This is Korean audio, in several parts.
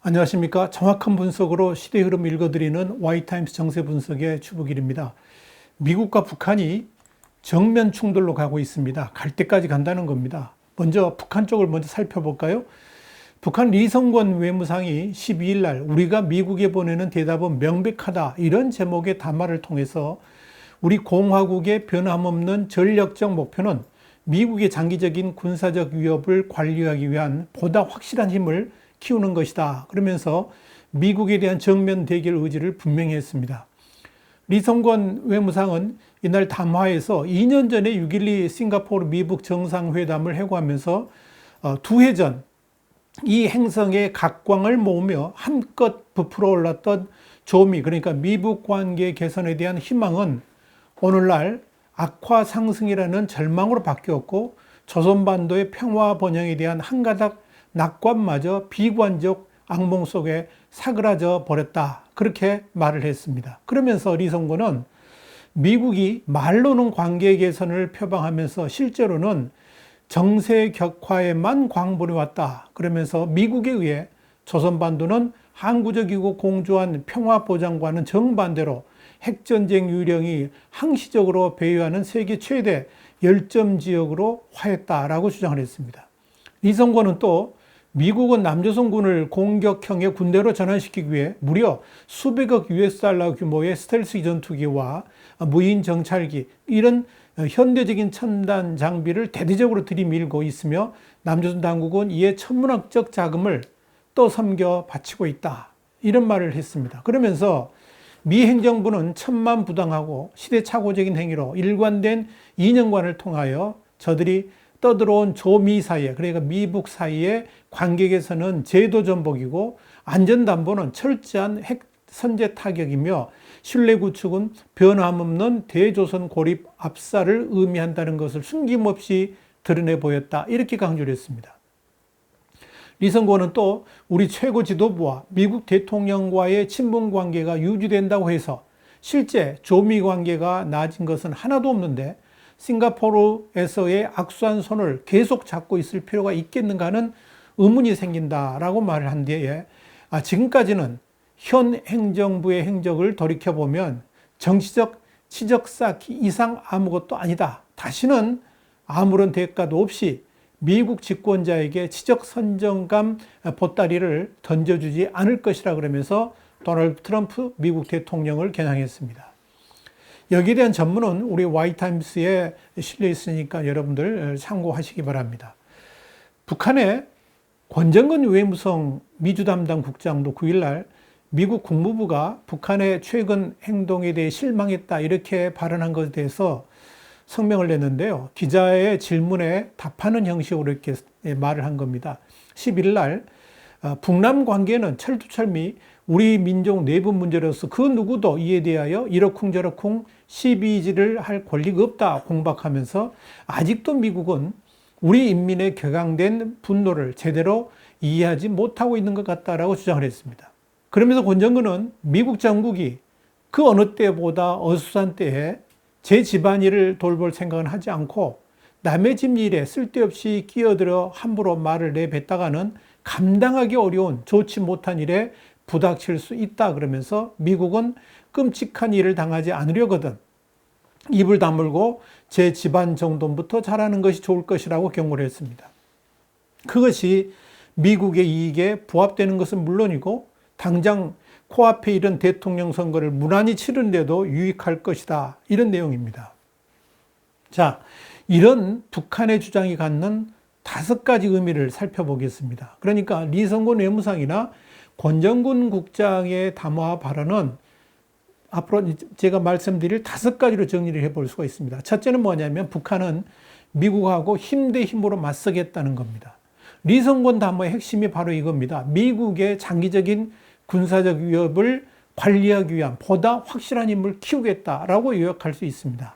안녕하십니까. 정확한 분석으로 시대 흐름 읽어드리는 와이타임스 정세 분석의 주부길입니다. 미국과 북한이 정면 충돌로 가고 있습니다. 갈 때까지 간다는 겁니다. 먼저 북한 쪽을 먼저 살펴볼까요? 북한 리성권 외무상이 12일 날 우리가 미국에 보내는 대답은 명백하다, 이런 제목의 담화를 통해서 우리 공화국의 변함없는 전략적 목표는 미국의 장기적인 군사적 위협을 관리하기 위한 보다 확실한 힘을 키우는 것이다, 그러면서 미국에 대한 정면 대결 의지를 분명히 했습니다. 리성권 외무상은 이날 담화에서 2년 전에 6.12 싱가포르 미북 정상회담을 해고하면서 두 해 전 이 행성의 각광을 모으며 한껏 부풀어 올랐던 조미, 그러니까 미북 관계 개선에 대한 희망은 오늘날 악화 상승이라는 절망으로 바뀌었고, 조선반도의 평화 번영에 대한 한 가닥 낙관마저 비관적 악몽 속에 사그라져 버렸다, 그렇게 말을 했습니다. 그러면서 리성권은 미국이 말로는 관계 개선을 표방하면서 실제로는 정세 격화에만 광분해 왔다, 그러면서 미국에 의해 조선반도는 항구적이고 공조한 평화보장과는 정반대로 핵전쟁 유령이 항시적으로 배후하는 세계 최대 열점 지역으로 화했다라고 주장을 했습니다. 리성권은 또 미국은 남조선군을 공격형의 군대로 전환시키기 위해 무려 수백억 US 달러 규모의 스텔스 전투기와 무인 정찰기, 이런 현대적인 첨단 장비를 대대적으로 들이밀고 있으며 남조선 당국은 이에 천문학적 자금을 또 섬겨 바치고 있다, 이런 말을 했습니다. 그러면서 미 행정부는 천만부당하고 시대착오적인 행위로 일관된 이념관을 통하여 저들이 떠들어온 조미 사이에, 그러니까 미북 사이의 관계 개선은 제도 전복이고 안전담보는 철저한 핵 선제 타격이며 신뢰 구축은 변함없는 대조선 고립 압살을 의미한다는 것을 숨김없이 드러내 보였다, 이렇게 강조를 했습니다. 리성권은 또 우리 최고 지도부와 미국 대통령과의 친분 관계가 유지된다고 해서 실제 조미 관계가 나아진 것은 하나도 없는데 싱가포르에서의 악수한 손을 계속 잡고 있을 필요가 있겠는가 하는 의문이 생긴다라고 말을 한 뒤에 지금까지는 현 행정부의 행적을 돌이켜보면 정치적 치적 쌓기 이상 아무것도 아니다. 다시는 아무런 대가도 없이 미국 집권자에게 치적 선정감 보따리를 던져주지 않을 것이라, 그러면서 도널드 트럼프 미국 대통령을 겨냥했습니다. 여기에 대한 전문은 우리 와이타임스에 실려 있으니까 여러분들 참고하시기 바랍니다. 북한의 권정근 외무성 미주 담당 국장도 9일날 미국 국무부가 북한의 최근 행동에 대해 실망했다, 이렇게 발언한 것에 대해서 성명을 냈는데요. 기자의 질문에 답하는 형식으로 이렇게 말을 한 겁니다. 11일 날 북남 관계는 철두철미 우리 민족 내부 문제로서 그 누구도 이에 대하여 이러쿵저러쿵 시비질을 할 권리가 없다 공박하면서 아직도 미국은 우리 인민의 격앙된 분노를 제대로 이해하지 못하고 있는 것 같다라고 주장을 했습니다. 그러면서 권정근은 미국 정국이 그 어느 때보다 어수선한 때에 제 집안일을 돌볼 생각은 하지 않고 남의 집 일에 쓸데없이 끼어들어 함부로 말을 내뱉다가는 감당하기 어려운 좋지 못한 일에 부닥칠 수 있다, 그러면서 미국은 끔찍한 일을 당하지 않으려거든 입을 다물고 제 집안 정돈부터 잘하는 것이 좋을 것이라고 경고를 했습니다. 그것이 미국의 이익에 부합되는 것은 물론이고 당장 코앞에 이른 대통령 선거를 무난히 치른데도 유익할 것이다, 이런 내용입니다. 자, 이런 북한의 주장이 갖는 5가지 의미를 살펴보겠습니다. 그러니까 리성권 외무상이나 권정근 국장의 담화 발언은 앞으로 제가 말씀드릴 5가지로 정리를 해볼 수가 있습니다. 첫째는 뭐냐면 북한은 미국하고 힘 대 힘으로 맞서겠다는 겁니다. 리성권 담화의 핵심이 바로 이겁니다. 미국의 장기적인 군사적 위협을 관리하기 위한 보다 확실한 힘을 키우겠다라고 요약할 수 있습니다.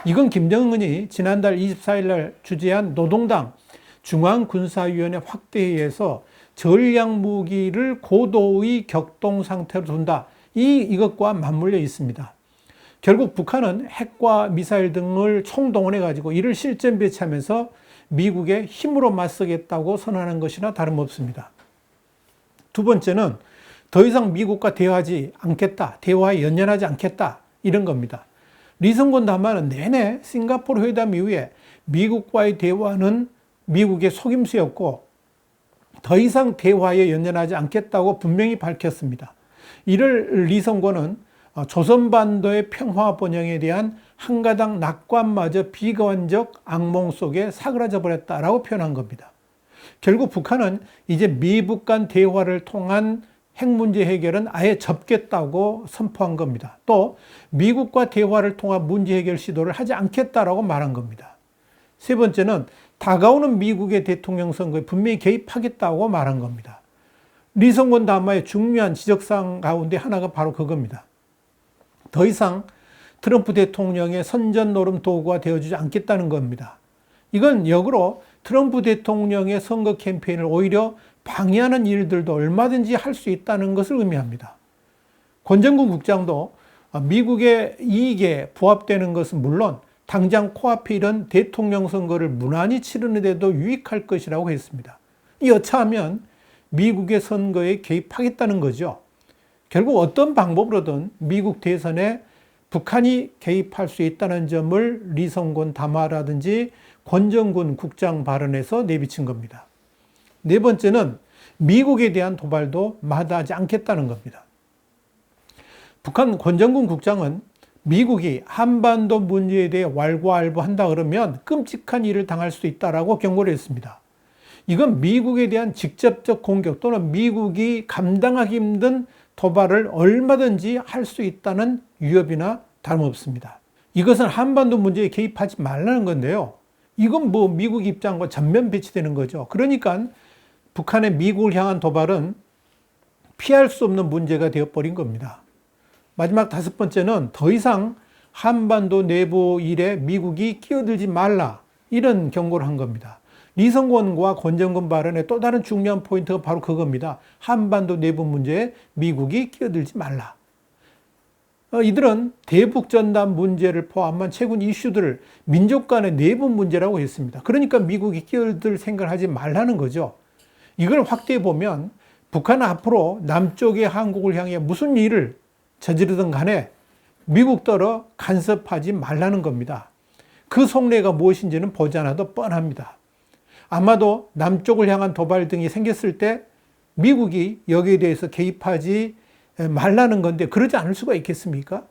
이건 김정은이 지난달 24일 날 주재한 노동당 중앙군사위원회 확대회의에서 전략무기를 고도의 격동 상태로 둔다, 이것과 맞물려 있습니다. 결국 북한은 핵과 미사일 등을 총동원해가지고 이를 실전 배치하면서 미국의 힘으로 맞서겠다고 선언하는 것이나 다름없습니다. 두 번째는 더 이상 미국과 대화하지 않겠다, 대화에 연연하지 않겠다, 이런 겁니다. 리성곤 다마는 내내 싱가포르 회담 이후에 미국과의 대화는 미국의 속임수였고 더 이상 대화에 연연하지 않겠다고 분명히 밝혔습니다. 이를 리성곤은 조선반도의 평화 번영에 대한 한가닥 낙관마저 비관적 악몽 속에 사그라져 버렸다라고 표현한 겁니다. 결국 북한은 이제 미북 간 대화를 통한 핵 문제 해결은 아예 접겠다고 선포한 겁니다. 또 미국과 대화를 통한 문제 해결 시도를 하지 않겠다라고 말한 겁니다. 세 번째는 다가오는 미국의 대통령 선거에 분명히 개입하겠다고 말한 겁니다. 리성곤 담화의 중요한 지적사항 가운데 하나가 바로 그겁니다. 더 이상 트럼프 대통령의 선전 노름 도구가 되어주지 않겠다는 겁니다. 이건 역으로 트럼프 대통령의 선거 캠페인을 오히려 방해하는 일들도 얼마든지 할 수 있다는 것을 의미합니다. 권정군 국장도 미국의 이익에 부합되는 것은 물론 당장 코앞에 이런 대통령 선거를 무난히 치르는 데도 유익할 것이라고 했습니다. 여차하면 미국의 선거에 개입하겠다는 거죠. 결국 어떤 방법으로든 미국 대선에 북한이 개입할 수 있다는 점을 리성곤 담화라든지 권정군 국장 발언에서 내비친 겁니다. 네 번째는 미국에 대한 도발도 마다하지 않겠다는 겁니다. 북한 권정군 국장은 미국이 한반도 문제에 대해 왈가왈부한다 그러면 끔찍한 일을 당할 수도 있다라고 경고를 했습니다. 이건 미국에 대한 직접적 공격 또는 미국이 감당하기 힘든 도발을 얼마든지 할 수 있다는 위협이나 다름없습니다. 이것은 한반도 문제에 개입하지 말라는 건데요. 이건 뭐 미국 입장과 전면 배치되는 거죠. 그러니까 북한의 미국을 향한 도발은 피할 수 없는 문제가 되어버린 겁니다. 마지막 다섯 번째는 더 이상 한반도 내부 일에 미국이 끼어들지 말라, 이런 경고를 한 겁니다. 리성곤과 권정군 발언의 또 다른 중요한 포인트가 바로 그겁니다. 한반도 내부 문제에 미국이 끼어들지 말라. 이들은 대북전단 문제를 포함한 최근 이슈들을 민족 간의 내부 문제라고 했습니다. 그러니까 미국이 끼어들 생각을 하지 말라는 거죠. 이걸 확대해 보면 북한은 앞으로 남쪽의 한국을 향해 무슨 일을 저지르든 간에 미국더러 간섭하지 말라는 겁니다. 그 속내가 무엇인지는 보지 않아도 뻔합니다. 아마도 남쪽을 향한 도발 등이 생겼을 때 미국이 여기에 대해서 개입하지 말라는 건데 그러지 않을 수가 있겠습니까?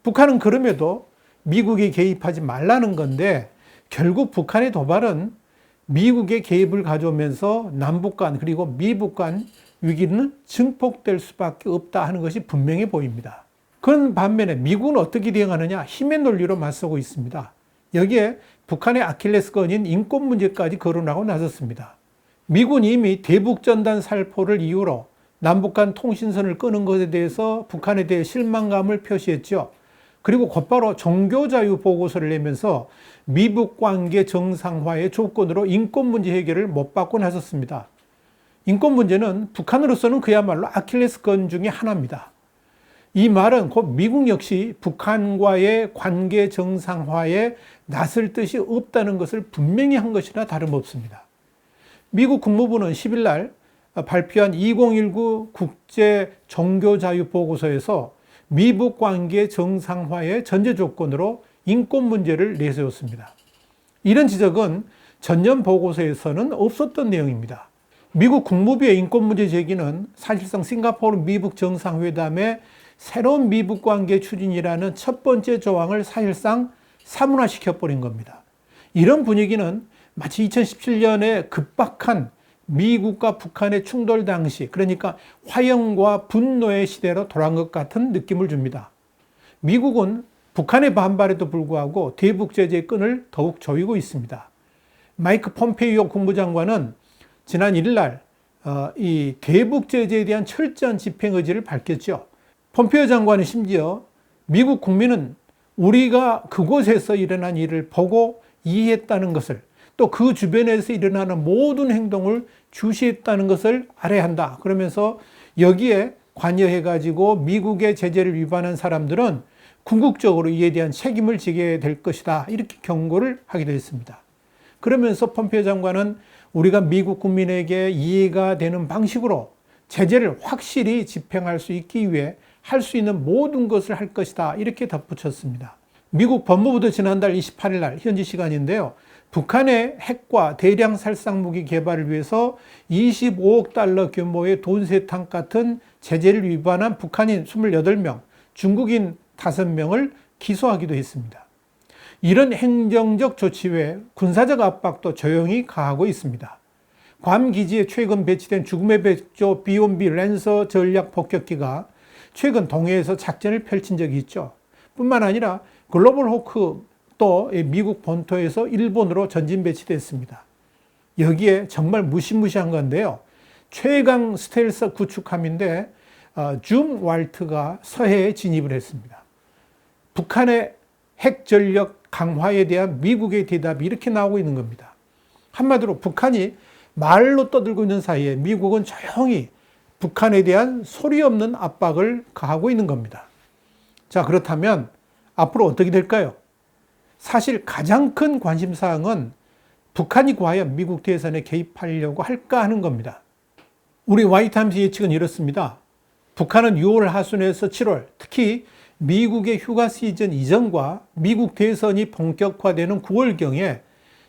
북한은 그럼에도 미국이 개입하지 말라는 건데 결국 북한의 도발은 미국의 개입을 가져오면서 남북 간 그리고 미북 간 위기는 증폭될 수밖에 없다 하는 것이 분명해 보입니다. 그런 반면에 미국은 어떻게 대응하느냐? 힘의 논리로 맞서고 있습니다. 여기에 북한의 아킬레스건인 인권 문제까지 거론하고 나섰습니다. 미국은 이미 대북전단 살포를 이유로 남북 간 통신선을 끄는 것에 대해서 북한에 대해 실망감을 표시했죠. 그리고 곧바로 종교자유 보고서를 내면서 미북 관계 정상화의 조건으로 인권 문제 해결을 못 받고 나섰습니다. 인권 문제는 북한으로서는 그야말로 아킬레스건 중에 하나입니다. 이 말은 곧 미국 역시 북한과의 관계 정상화에 나설 뜻이 없다는 것을 분명히 한 것이나 다름없습니다. 미국 국무부는 10일 날 발표한 2019 국제 종교자유 보고서에서 미북 관계 정상화의 전제 조건으로 인권 문제를 내세웠습니다. 이런 지적은 전년 보고서에서는 없었던 내용입니다. 미국 국무부의 인권 문제 제기는 사실상 싱가포르 미북 정상회담의 새로운 미북 관계 추진이라는 첫 번째 조항을 사실상 사문화시켜버린 겁니다. 이런 분위기는 마치 2017년에 급박한 미국과 북한의 충돌 당시, 그러니까 화형과 분노의 시대로 돌아간 것 같은 느낌을 줍니다. 미국은 북한의 반발에도 불구하고 대북 제재의 끈을 더욱 조이고 있습니다. 마이크 폼페이오 국무장관은 지난 1일 날 이 대북 제재에 대한 철저한 집행 의지를 밝혔죠. 폼페이오 장관은 심지어 미국 국민은 우리가 그곳에서 일어난 일을 보고 이해했다는 것을, 또 그 주변에서 일어나는 모든 행동을 주시했다는 것을 알아야 한다. 그러면서 여기에 관여해가지고 미국의 제재를 위반한 사람들은 궁극적으로 이에 대한 책임을 지게 될 것이다. 이렇게 경고를 하기도 했습니다. 그러면서 폼페이오 장관은 우리가 미국 국민에게 이해가 되는 방식으로 제재를 확실히 집행할 수 있기 위해 할 수 있는 모든 것을 할 것이다. 이렇게 덧붙였습니다. 미국 법무부도 지난달 28일 날 현지 시간인데요. 북한의 핵과 대량 살상무기 개발을 위해서 25억 달러 규모의 돈 세탁 같은 제재를 위반한 북한인 28명, 중국인 5명을 기소하기도 했습니다. 이런 행정적 조치 외에 군사적 압박도 조용히 가하고 있습니다. 괌 기지에 최근 배치된 죽음의 백조 B-1B 랜서 전략 폭격기가 최근 동해에서 작전을 펼친 적이 있죠. 뿐만 아니라 글로벌 호크 또 미국 본토에서 일본으로 전진 배치됐습니다. 여기에 정말 무시무시한 건데요. 최강 스텔스 구축함인데 줌 왈트가 서해에 진입을 했습니다. 북한의 핵 전력 강화에 대한 미국의 대답이 이렇게 나오고 있는 겁니다. 한마디로 북한이 말로 떠들고 있는 사이에 미국은 조용히 북한에 대한 소리 없는 압박을 가하고 있는 겁니다. 자, 그렇다면 앞으로 어떻게 될까요? 사실 가장 큰 관심사항은 북한이 과연 미국 대선에 개입하려고 할까 하는 겁니다. 우리 화이트타임스 예측은 이렇습니다. 북한은 6월 하순에서 7월, 특히 미국의 휴가 시즌 이전과 미국 대선이 본격화되는 9월경에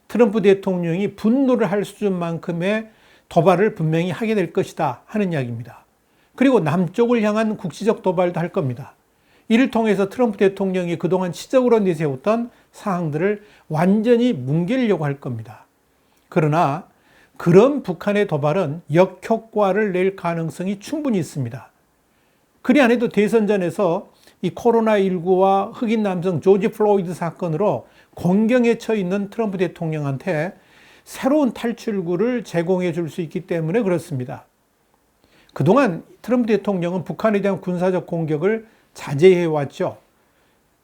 트럼프 대통령이 분노를 할 수준만큼의 도발을 분명히 하게 될 것이다 하는 이야기입니다. 그리고 남쪽을 향한 국지적 도발도 할 겁니다. 이를 통해서 트럼프 대통령이 그동안 치적으로 내세웠던 사항들을 완전히 뭉개려고 할 겁니다. 그러나 그런 북한의 도발은 역효과를 낼 가능성이 충분히 있습니다. 그리 안 해도 대선 전에서 이 코로나19와 흑인 남성 조지 플로이드 사건으로 곤경에 처해 있는 트럼프 대통령한테 새로운 탈출구를 제공해 줄 수 있기 때문에 그렇습니다. 그동안 트럼프 대통령은 북한에 대한 군사적 공격을 자제해 왔죠.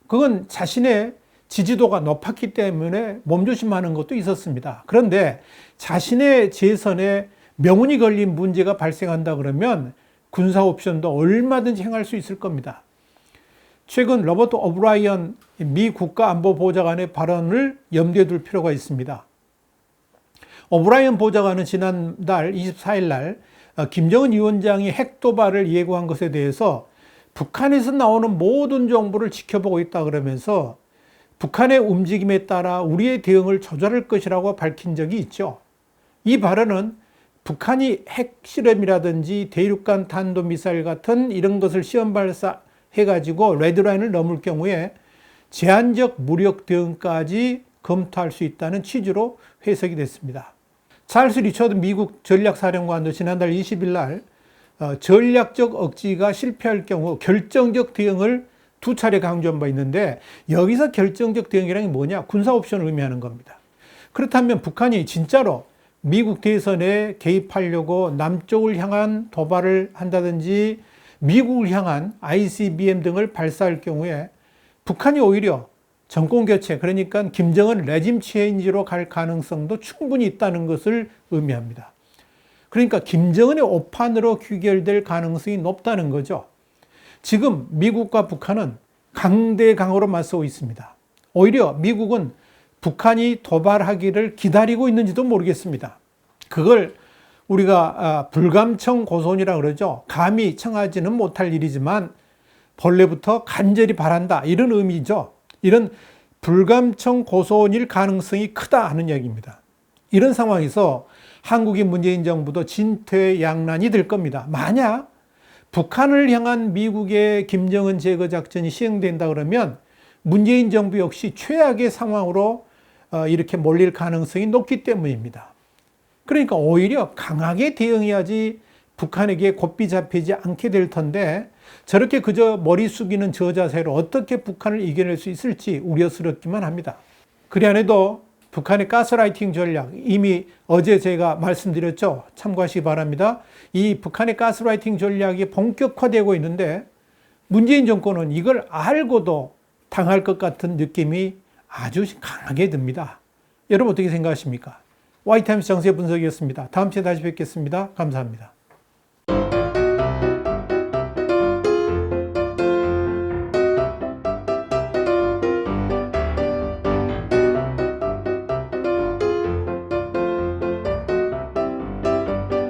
그건 자신의 지지도가 높았기 때문에 몸조심하는 것도 있었습니다. 그런데 자신의 재선에 명운이 걸린 문제가 발생한다 그러면 군사 옵션도 얼마든지 행할 수 있을 겁니다. 최근 로버트 오브라이언 미 국가안보보좌관의 발언을 염두에 둘 필요가 있습니다. 오브라이언 보좌관은 지난달 24일 날 김정은 위원장이 핵도발을 예고한 것에 대해서 북한에서 나오는 모든 정보를 지켜보고 있다 그러면서 북한의 움직임에 따라 우리의 대응을 조절할 것이라고 밝힌 적이 있죠. 이 발언은 북한이 핵실험이라든지 대륙간 탄도미사일 같은 이런 것을 시험 발사해가지고 레드라인을 넘을 경우에 제한적 무력 대응까지 검토할 수 있다는 취지로 해석이 됐습니다. 찰스 리처드 미국 전략사령관도 지난달 20일 날 전략적 억지가 실패할 경우 결정적 대응을 2차례 강조한 바 있는데 여기서 결정적 대응이란 게 뭐냐? 군사 옵션을 의미하는 겁니다. 그렇다면 북한이 진짜로 미국 대선에 개입하려고 남쪽을 향한 도발을 한다든지 미국을 향한 ICBM 등을 발사할 경우에 북한이 오히려 정권 교체, 그러니까 김정은 레짐 체인지로 갈 가능성도 충분히 있다는 것을 의미합니다. 그러니까 김정은의 오판으로 귀결될 가능성이 높다는 거죠. 지금 미국과 북한은 강대강으로 맞서고 있습니다. 오히려 미국은 북한이 도발하기를 기다리고 있는지도 모르겠습니다. 그걸 우리가 불감청 고손이라고 그러죠. 감히 청하지는 못할 일이지만 본래부터 간절히 바란다, 이런 의미죠. 이런 불감청 고손일 가능성이 크다 하는 이야기입니다. 이런 상황에서 한국인 문재인 정부도 진퇴양난이 될 겁니다. 만약 북한을 향한 미국의 김정은 제거 작전이 시행된다 그러면 문재인 정부 역시 최악의 상황으로 이렇게 몰릴 가능성이 높기 때문입니다. 그러니까 오히려 강하게 대응해야지 북한에게 곧비 잡히지 않게 될 텐데 저렇게 그저 머리 숙이는 저 자세로 어떻게 북한을 이겨낼 수 있을지 우려스럽기만 합니다. 그리 안 해도 북한의 가스라이팅 전략, 이미 어제 제가 말씀드렸죠. 참고하시기 바랍니다. 이 북한의 가스라이팅 전략이 본격화되고 있는데 문재인 정권은 이걸 알고도 당할 것 같은 느낌이 아주 강하게 듭니다. 여러분 어떻게 생각하십니까? 화이트타임스 정세 분석이었습니다. 다음 주에 다시 뵙겠습니다. 감사합니다.